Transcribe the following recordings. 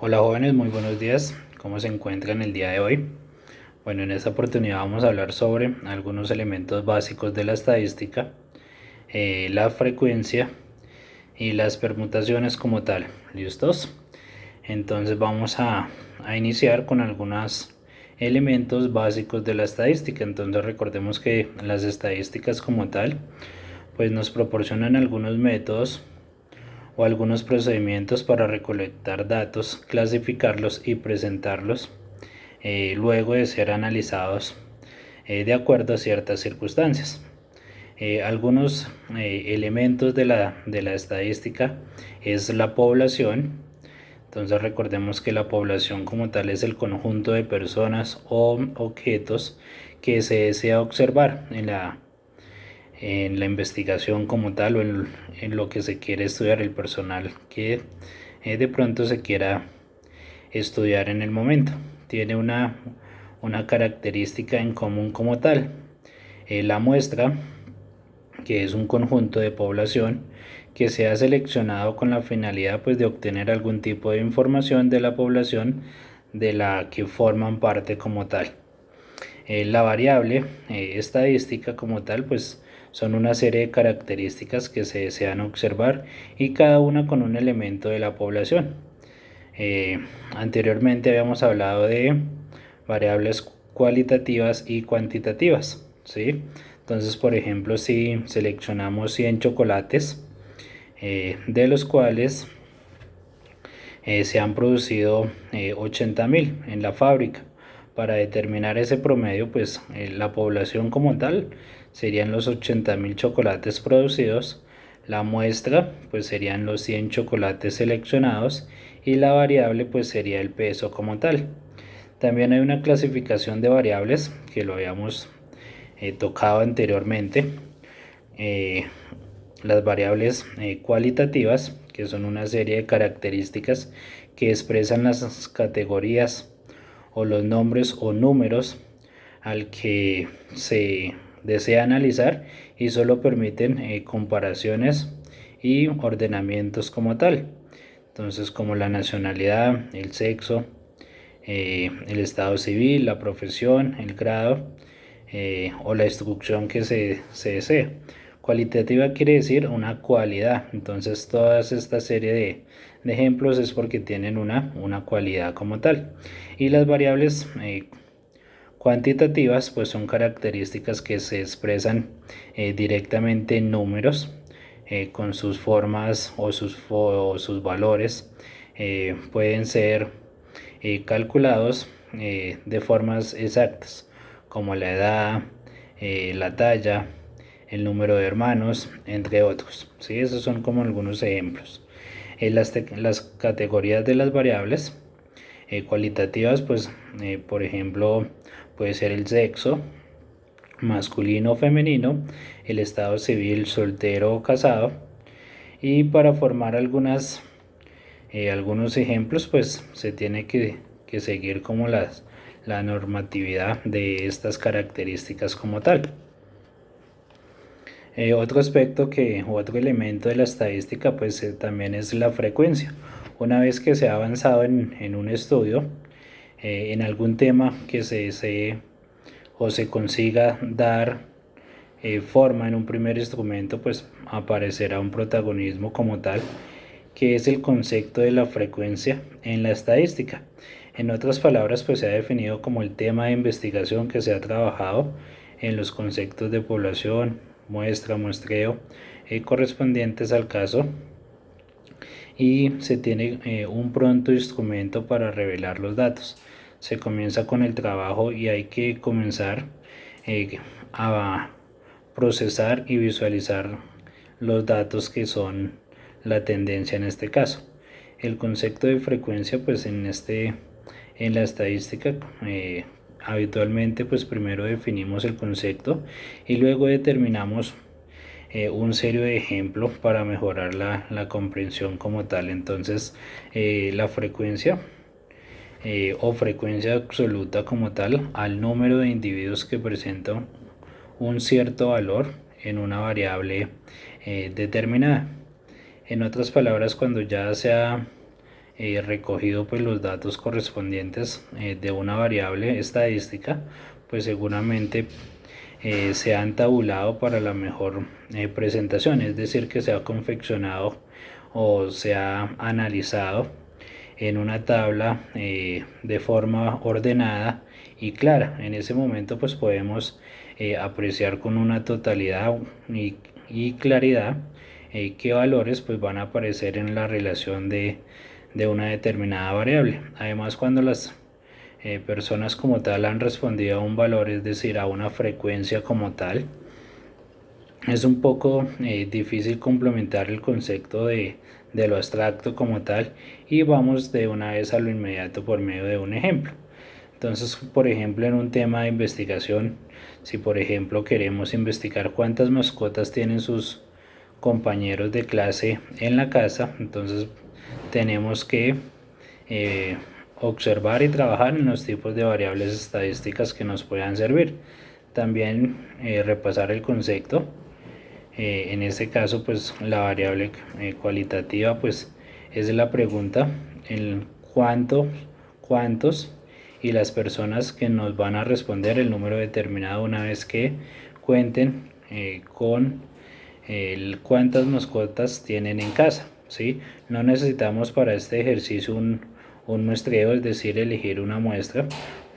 Hola jóvenes, muy buenos días. ¿Cómo se encuentran el día de hoy? Bueno, en esta oportunidad vamos a hablar sobre algunos elementos básicos de la estadística, la frecuencia y las permutaciones como tal. ¿Listos? Entonces vamos a iniciar con algunos elementos básicos de la estadística. Entonces recordemos que las estadísticas como tal pues nos proporcionan algunos métodos o algunos procedimientos para recolectar datos, clasificarlos y presentarlos luego de ser analizados de acuerdo a ciertas circunstancias. Algunos elementos de la estadística es la población. Entonces recordemos que la población como tal es el conjunto de personas o objetos que se desea observar en la investigación como tal o en lo que se quiere estudiar, el personal que de pronto se quiera estudiar en el momento. Tiene una característica en común como tal. La muestra, que es un conjunto de población que se ha seleccionado con la finalidad pues, de obtener algún tipo de información de la población de la que forman parte como tal. La variable estadística como tal pues son una serie de características que se desean observar y cada una con un elemento de la población. Anteriormente habíamos hablado de variables cualitativas y cuantitativas, ¿sí? Entonces, por ejemplo, si seleccionamos 100 chocolates, de los cuales se han producido 80.000 en la fábrica, para determinar ese promedio, pues la población como tal serían los 80.000 chocolates producidos, la muestra pues serían los 100 chocolates seleccionados y la variable pues sería el peso como tal. También hay una clasificación de variables que lo habíamos tocado anteriormente. Eh, las variables cualitativas, que son una serie de características que expresan las categorías o los nombres o números al que se desea analizar y solo permiten comparaciones y ordenamientos como tal. Entonces, como la nacionalidad, el sexo, el estado civil, la profesión, el grado o la instrucción que se desee. Cualitativa quiere decir una cualidad. Entonces, toda esta serie de ejemplos es porque tienen una cualidad como tal. Y las variables cuantitativas pues son características que se expresan directamente en números con sus formas o sus valores pueden ser calculados de formas exactas como la edad, la talla, el número de hermanos, entre otros. ¿Sí? Esos son como algunos ejemplos. Las categorías de las variables cualitativas, pues por ejemplo, puede ser el sexo, masculino o femenino, el estado civil, soltero o casado. Y para formar algunos ejemplos, pues se tiene que seguir como la normatividad de estas características como tal. Otro elemento de la estadística pues también es la frecuencia. Una vez que se ha avanzado en un estudio, en algún tema que se desee o se consiga dar forma en un primer instrumento, pues aparecerá un protagonismo como tal, que es el concepto de la frecuencia en la estadística. En otras palabras, pues se ha definido como el tema de investigación que se ha trabajado en los conceptos de población, muestra, muestreo, correspondientes al caso, y se tiene un pronto instrumento para revelar los datos. Se comienza con el trabajo y hay que comenzar a procesar y visualizar los datos que son la tendencia en este caso. El concepto de frecuencia pues en la estadística habitualmente pues primero definimos el concepto y luego determinamos un serio ejemplo para mejorar la comprensión como tal. Entonces la frecuencia o frecuencia absoluta como tal al número de individuos que presentan un cierto valor en una variable determinada. En otras palabras, cuando ya se ha recogido pues los datos correspondientes de una variable estadística, pues seguramente se han tabulado para la mejor presentación, es decir, que se ha confeccionado o se ha analizado en una tabla de forma ordenada y clara. En ese momento pues podemos apreciar con una totalidad y claridad qué valores pues van a aparecer en la relación de una determinada variable. Además, cuando las personas como tal han respondido a un valor, es decir, a una frecuencia como tal, es un poco difícil complementar el concepto de lo abstracto como tal, y vamos de una vez a lo inmediato por medio de un ejemplo. Entonces, por ejemplo, en un tema de investigación, si por ejemplo queremos investigar cuántas mascotas tienen sus compañeros de clase en la casa, entonces tenemos que eh, observar y trabajar en los tipos de variables estadísticas que nos puedan servir. También repasar el concepto. En este caso, pues la variable cualitativa pues es la pregunta, el cuántos, y las personas que nos van a responder el número determinado una vez que cuenten con cuántas mascotas tienen en casa, ¿sí? No necesitamos para este ejercicio un muestreo, es decir, elegir una muestra,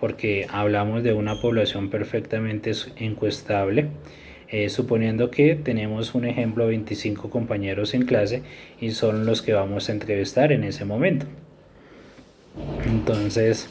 porque hablamos de una población perfectamente encuestable. Suponiendo que tenemos un ejemplo 25 compañeros en clase y son los que vamos a entrevistar en ese momento. Entonces,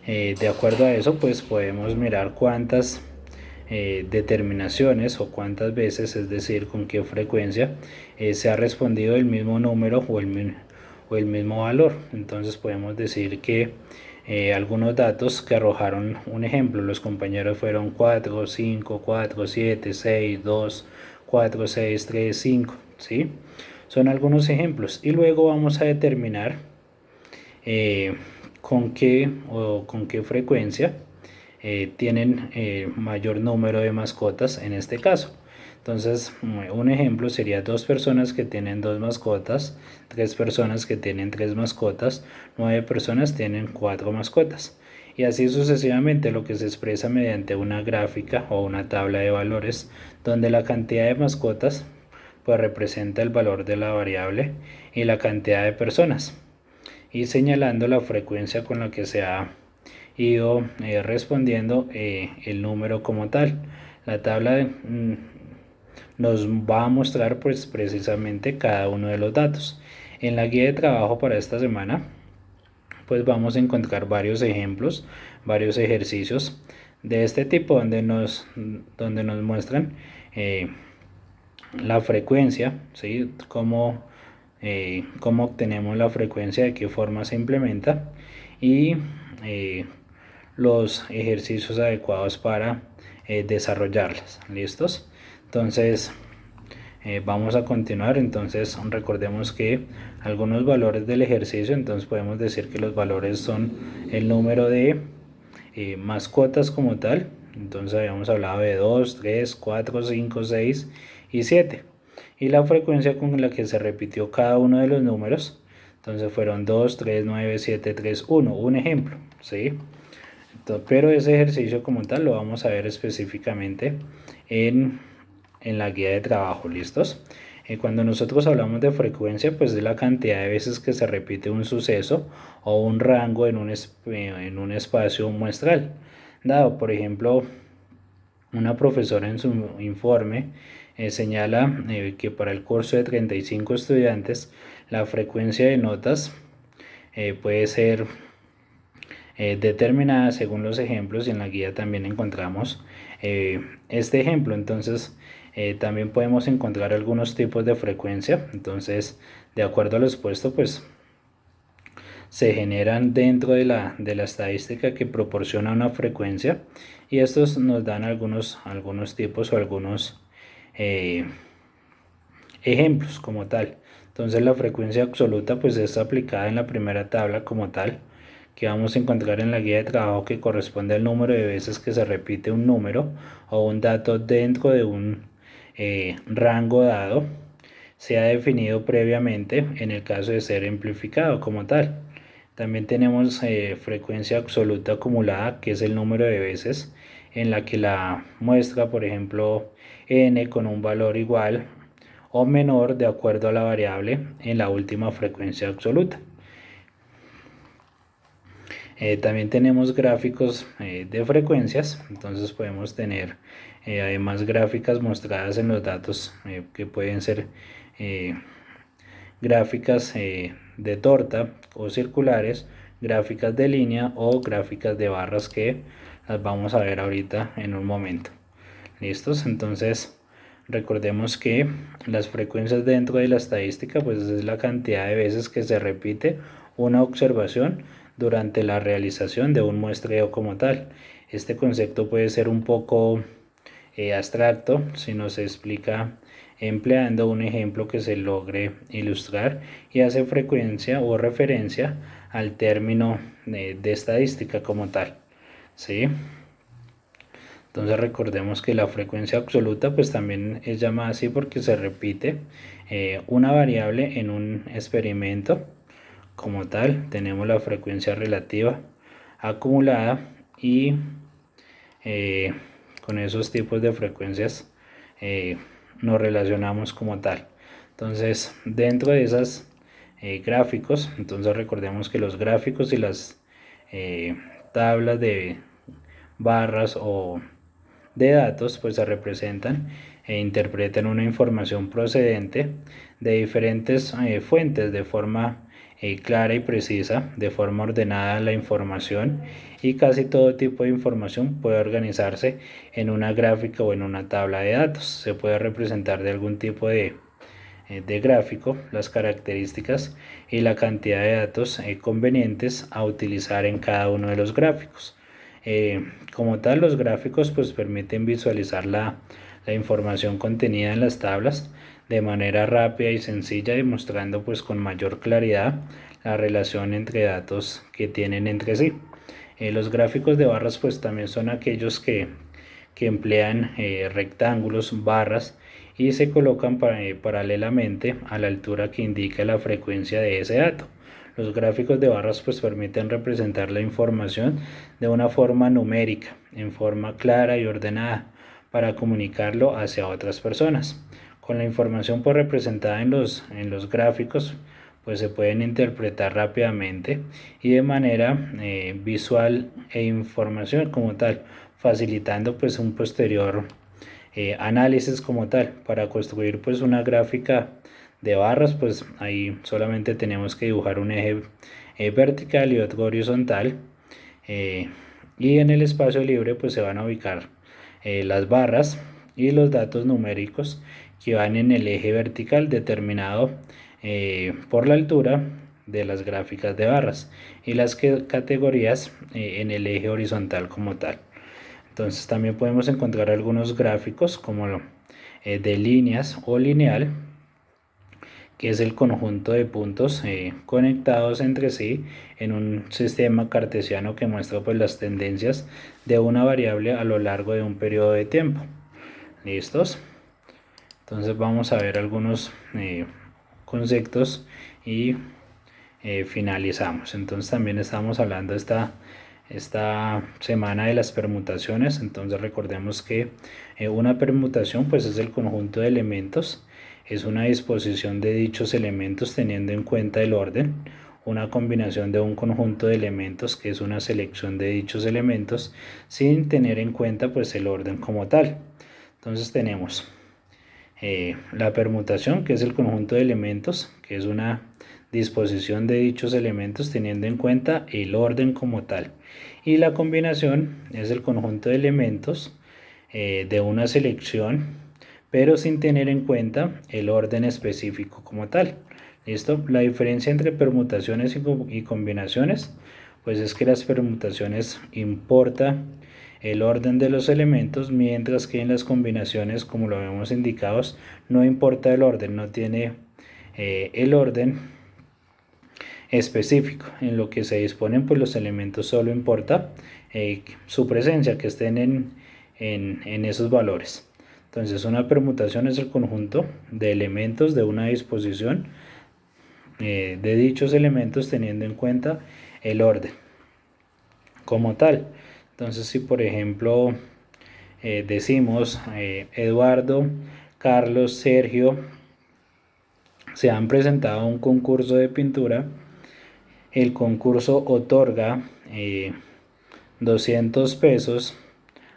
de acuerdo a eso, pues podemos mirar cuántas determinaciones o cuántas veces, es decir, con qué frecuencia se ha respondido el mismo número o el mismo valor. Entonces podemos decir que algunos datos que arrojaron un ejemplo, los compañeros fueron 4, 5, 4, 7, 6, 2, 4, 6, 3, 5, ¿sí? Son algunos ejemplos, y luego vamos a determinar eh, con qué frecuencia tienen mayor número de mascotas en este caso. Entonces, un ejemplo sería 2 personas que tienen 2 mascotas, 3 personas que tienen 3 mascotas, 9 personas tienen 4 mascotas. Y así sucesivamente, lo que se expresa mediante una gráfica o una tabla de valores, donde la cantidad de mascotas pues representa el valor de la variable y la cantidad de personas, y señalando la frecuencia con la que se ha ido respondiendo el número como tal. La tabla nos va a mostrar pues precisamente cada uno de los datos. En la guía de trabajo para esta semana pues vamos a encontrar varios ejemplos, varios ejercicios de este tipo donde nos muestran la frecuencia, ¿sí? Cómo obtenemos la frecuencia, de qué forma se implementa, y los ejercicios adecuados para desarrollarlas. ¿Listos? Entonces, vamos a continuar. Entonces, recordemos que algunos valores del ejercicio, entonces podemos decir que los valores son el número de mascotas como tal. Entonces habíamos hablado de 2, 3, 4, 5, 6 y 7. Y la frecuencia con la que se repitió cada uno de los números, entonces fueron 2, 3, 9, 7, 3, 1. Un ejemplo, ¿sí? Entonces, pero ese ejercicio como tal lo vamos a ver específicamente en la guía de trabajo. ¿Listos? Cuando nosotros hablamos de frecuencia, pues es la cantidad de veces que se repite un suceso o un rango en un espacio muestral. Dado, por ejemplo, una profesora en su informe señala que para el curso de 35 estudiantes la frecuencia de notas puede ser determinada según los ejemplos, y en la guía también encontramos este ejemplo. Entonces también podemos encontrar algunos tipos de frecuencia. Entonces, de acuerdo a lo expuesto, pues se generan dentro de la estadística que proporciona una frecuencia, y estos nos dan algunos tipos o algunos ejemplos como tal. Entonces la frecuencia absoluta pues es aplicada en la primera tabla como tal, que vamos a encontrar en la guía de trabajo, que corresponde al número de veces que se repite un número o un dato dentro de un rango dado, se ha definido previamente en el caso de ser amplificado como tal. También tenemos frecuencia absoluta acumulada, que es el número de veces en la que la muestra, por ejemplo, n con un valor igual o menor de acuerdo a la variable en la última frecuencia absoluta. También tenemos gráficos de frecuencias, entonces podemos tener además gráficas mostradas en los datos que pueden ser gráficas de torta o circulares, gráficas de línea o gráficas de barras, que las vamos a ver ahorita en un momento. ¿Listos? Entonces recordemos que las frecuencias dentro de la estadística pues es la cantidad de veces que se repite una observación durante la realización de un muestreo como tal. Este concepto puede ser un poco abstracto si no se explica empleando un ejemplo que se logre ilustrar y hace frecuencia o referencia al término de estadística como tal, ¿sí? Entonces recordemos que la frecuencia absoluta pues también es llamada así porque se repite una variable en un experimento como tal. Tenemos la frecuencia relativa acumulada y con esos tipos de frecuencias nos relacionamos como tal. Entonces dentro de esos gráficos, entonces recordemos que los gráficos y las tablas de barras o de datos pues se representan e interpretan una información procedente de diferentes fuentes de forma clara y precisa, de forma ordenada la información, y casi todo tipo de información puede organizarse en una gráfica o en una tabla de datos. Se puede representar de algún tipo de gráfico las características y la cantidad de datos convenientes a utilizar en cada uno de los gráficos. Como tal, los gráficos pues permiten visualizar la información contenida en las tablas de manera rápida y sencilla, demostrando pues con mayor claridad la relación entre datos que tienen entre sí. Los gráficos de barras pues también son aquellos que emplean rectángulos, barras, y se colocan paralelamente a la altura que indica la frecuencia de ese dato. Los gráficos de barras pues permiten representar la información de una forma numérica, en forma clara y ordenada, para comunicarlo hacia otras personas. Con la información pues representada en los gráficos pues se pueden interpretar rápidamente y de manera visual e información como tal, facilitando pues un posterior análisis como tal. Para construir pues una gráfica de barras pues ahí solamente tenemos que dibujar un eje vertical y otro horizontal, eh, y en el espacio libre pues se van a ubicar las barras y los datos numéricos que van en el eje vertical determinado por la altura de las gráficas de barras, y las categorías en el eje horizontal como tal. Entonces también podemos encontrar algunos gráficos como de líneas o lineal, que es el conjunto de puntos conectados entre sí en un sistema cartesiano que muestra pues las tendencias de una variable a lo largo de un periodo de tiempo. ¿Listos? Entonces vamos a ver algunos conceptos y finalizamos. Entonces también estamos hablando esta semana de las permutaciones. Entonces recordemos que una permutación pues es el conjunto de elementos, es una disposición de dichos elementos teniendo en cuenta el orden. Una combinación de un conjunto de elementos, que es una selección de dichos elementos sin tener en cuenta pues el orden como tal. Entonces tenemos la permutación, que es el conjunto de elementos, que es una disposición de dichos elementos teniendo en cuenta el orden como tal. Y la combinación es el conjunto de elementos de una selección, pero sin tener en cuenta el orden específico como tal. ¿Listo? La diferencia entre permutaciones y combinaciones, pues es que las permutaciones importa el orden de los elementos, mientras que en las combinaciones, como lo vemos indicados, no importa el orden, no tiene el orden específico. En lo que se disponen pues los elementos, solo importa su presencia, que estén en esos valores. Entonces una permutación es el conjunto de elementos de una disposición de dichos elementos teniendo en cuenta el orden como tal. Entonces, si por ejemplo decimos Eduardo, Carlos, Sergio se han presentado a un concurso de pintura, el concurso otorga 200 pesos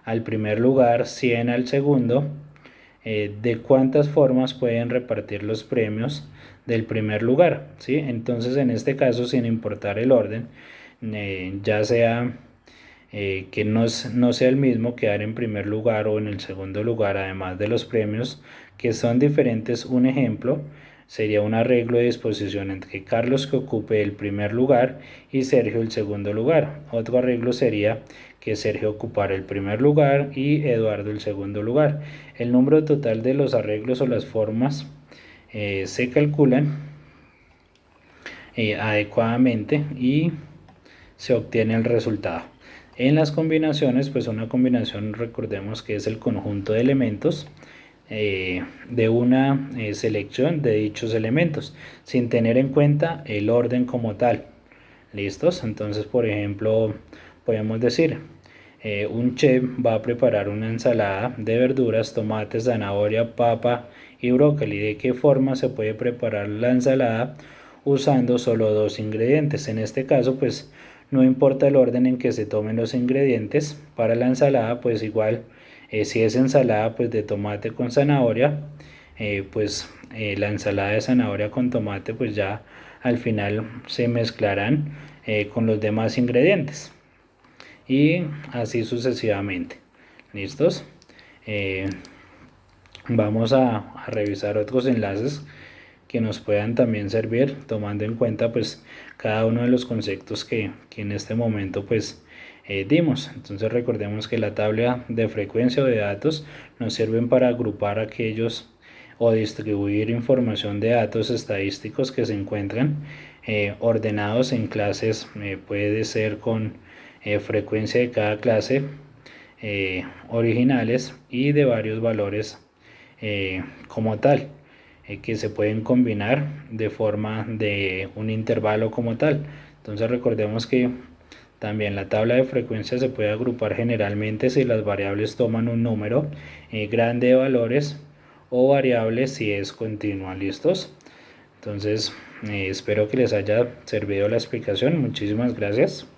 al primer lugar, 100 al segundo. ¿De cuántas formas pueden repartir los premios del primer lugar? ¿Sí? Entonces, en este caso, sin importar el orden, ya sea que no sea el mismo quedar en primer lugar o en el segundo lugar, además de los premios que son diferentes. Un ejemplo sería un arreglo de disposición entre Carlos, que ocupe el primer lugar, y Sergio el segundo lugar. Otro arreglo sería que Sergio ocupara el primer lugar y Eduardo el segundo lugar. El número total de los arreglos o las formas se calculan adecuadamente y se obtiene el resultado. En las combinaciones, pues una combinación, recordemos que es el conjunto de elementos de una selección de dichos elementos, sin tener en cuenta el orden como tal. ¿Listos? Entonces, por ejemplo, podemos decir, un chef va a preparar una ensalada de verduras, tomate, zanahoria, papa y brócoli. ¿De qué forma se puede preparar la ensalada? Usando solo dos ingredientes. En este caso, pues no importa el orden en que se tomen los ingredientes. Para la ensalada, pues igual, si es ensalada pues de tomate con zanahoria, la ensalada de zanahoria con tomate pues ya al final se mezclarán con los demás ingredientes y así sucesivamente. ¿Listos? Eh, Vamos a revisar otros enlaces que nos puedan también servir, tomando en cuenta pues cada uno de los conceptos que en este momento pues dimos. Entonces recordemos que la tabla de frecuencia o de datos nos sirven para agrupar aquellos o distribuir información de datos estadísticos que se encuentran ordenados en clases, puede ser con frecuencia de cada clase, originales y de varios valores como tal, que se pueden combinar de forma de un intervalo como tal. Entonces recordemos que también la tabla de frecuencia se puede agrupar generalmente si las variables toman un número grande de valores o variables si es continua. ¿Listos? Entonces espero que les haya servido la explicación. Muchísimas gracias.